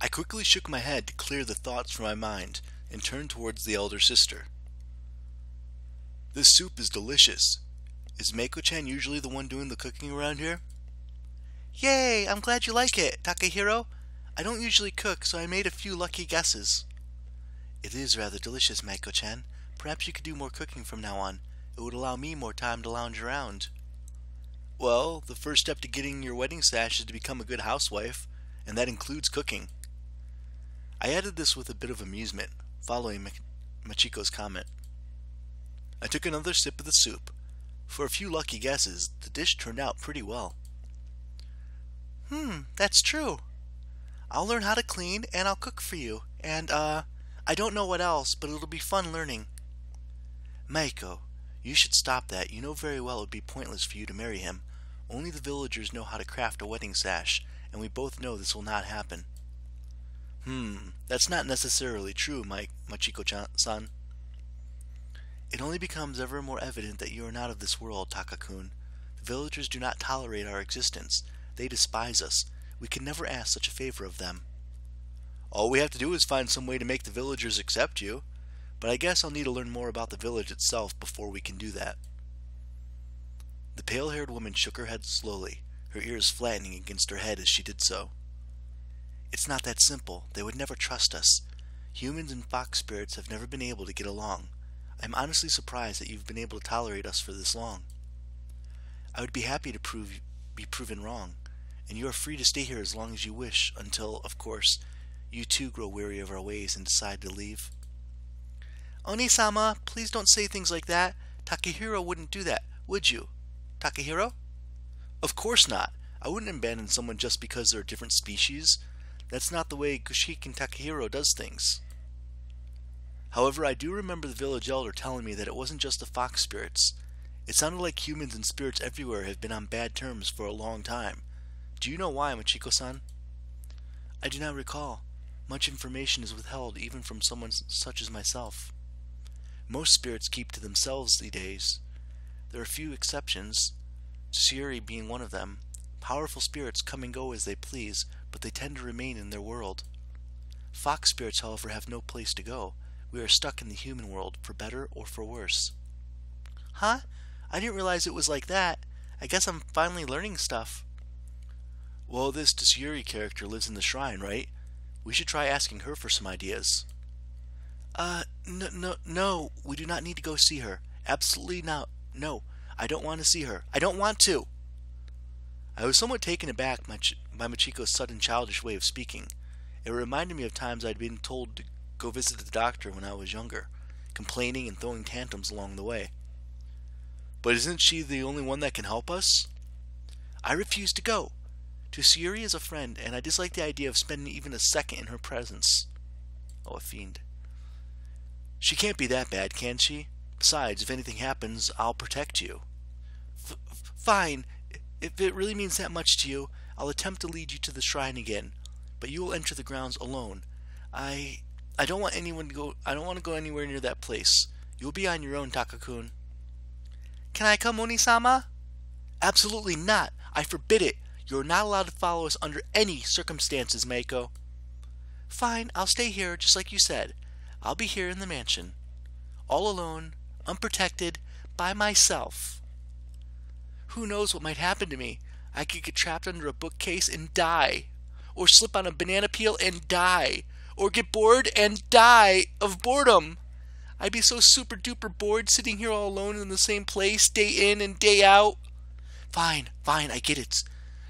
I quickly shook my head to clear the thoughts from my mind and turned towards the elder sister. This soup is delicious. Is Meiko-chan usually the one doing the cooking around here? Yay! I'm glad you like it, Takahiro. I don't usually cook, so I made a few lucky guesses. It is rather delicious, Meiko-chan. Perhaps you could do more cooking from now on. It would allow me more time to lounge around. Well, the first step to getting your wedding sash is to become a good housewife, and that includes cooking. I added this with a bit of amusement, following Machiko's comment. I took another sip of the soup. For a few lucky guesses, the dish turned out pretty well. That's true. I'll learn how to clean, and I'll cook for you, and, I don't know what else, but it'll be fun learning. Meiko, you should stop that. You know very well it would be pointless for you to marry him. Only the villagers know how to craft a wedding sash, and we both know this will not happen. That's not necessarily true, Machiko-san. It only becomes ever more evident that you are not of this world, Taka-kun. The villagers do not tolerate our existence. They despise us. We can never ask such a favor of them. All we have to do is find some way to make the villagers accept you. But I guess I'll need to learn more about the village itself before we can do that. The pale-haired woman shook her head slowly, her ears flattening against her head as she did so. It's not that simple. They would never trust us. Humans and fox spirits have never been able to get along. I'm honestly surprised that you've been able to tolerate us for this long. I would be happy to be proven wrong, and you are free to stay here as long as you wish until, of course, you too grow weary of our ways and decide to leave. Oni-sama, please don't say things like that. Takahiro wouldn't do that, would you? Takahiro? Of course not. I wouldn't abandon someone just because they're a different species. That's not the way Gushiken Takahiro does things. However, I do remember the village elder telling me that it wasn't just the fox spirits. It sounded like humans and spirits everywhere have been on bad terms for a long time. Do you know why, Machiko-san? I do not recall. Much information is withheld even from someone such as myself. Most spirits keep to themselves these days. There are few exceptions, Tsuyuri being one of them. Powerful spirits come and go as they please, but they tend to remain in their world. Fox spirits, however, have no place to go. We are stuck in the human world, for better or for worse. Huh? I didn't realize it was like that. I guess I'm finally learning stuff. Well, this Tsuyuri character lives in the shrine, right? We should try asking her for some ideas. No, we do not need to go see her. Absolutely not. No, I don't want to see her. I don't want to. I was somewhat taken aback by Machiko's sudden childish way of speaking. It reminded me of times I'd been told to go visit the doctor when I was younger, complaining and throwing tantrums along the way. But isn't she the only one that can help us? I refuse to go. Tsuyuri is a friend, and I dislike the idea of spending even a second in her presence. Oh, a fiend. She can't be that bad, can she? Besides, if anything happens, I'll protect you. Fine. If it really means that much to you, I'll attempt to lead you to the shrine again, but you will enter the grounds alone. I don't want anyone to go. I don't want to go anywhere near that place. You'll be on your own, Taka-kun. Can I come, Oni-sama? Absolutely not. I forbid it. You're not allowed to follow us under any circumstances, Meiko. Fine, I'll stay here, just like you said. I'll be here in the mansion. All alone, unprotected, by myself. Who knows what might happen to me? I could get trapped under a bookcase and die. Or slip on a banana peel and die. Or get bored and die of boredom. I'd be so super duper bored sitting here all alone in the same place, day in and day out. Fine, I get it.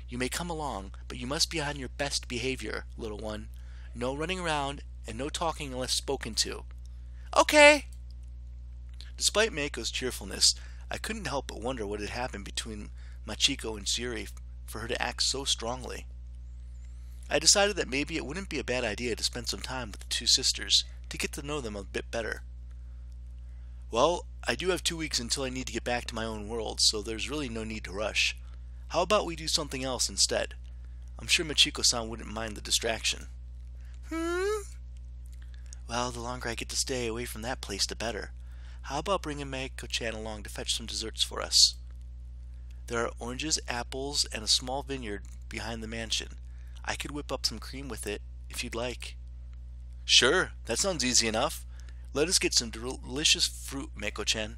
You may come along, but you must be on your best behavior, little one. No running around, and no talking unless spoken to. Okay. Despite Meiko's cheerfulness, I couldn't help but wonder what had happened between Machiko and Tsuyuri for her to act so strongly. I decided that maybe it wouldn't be a bad idea to spend some time with the two sisters, to get to know them a bit better. Well, I do have 2 weeks until I need to get back to my own world, so there's really no need to rush. How about we do something else instead? I'm sure Machiko-san wouldn't mind the distraction. Well, the longer I get to stay away from that place, the better. How about bringing Meiko-chan along to fetch some desserts for us? There are oranges, apples, and a small vineyard behind the mansion. I could whip up some cream with it, if you'd like. Sure, that sounds easy enough. Let us get some delicious fruit, Mako-chan.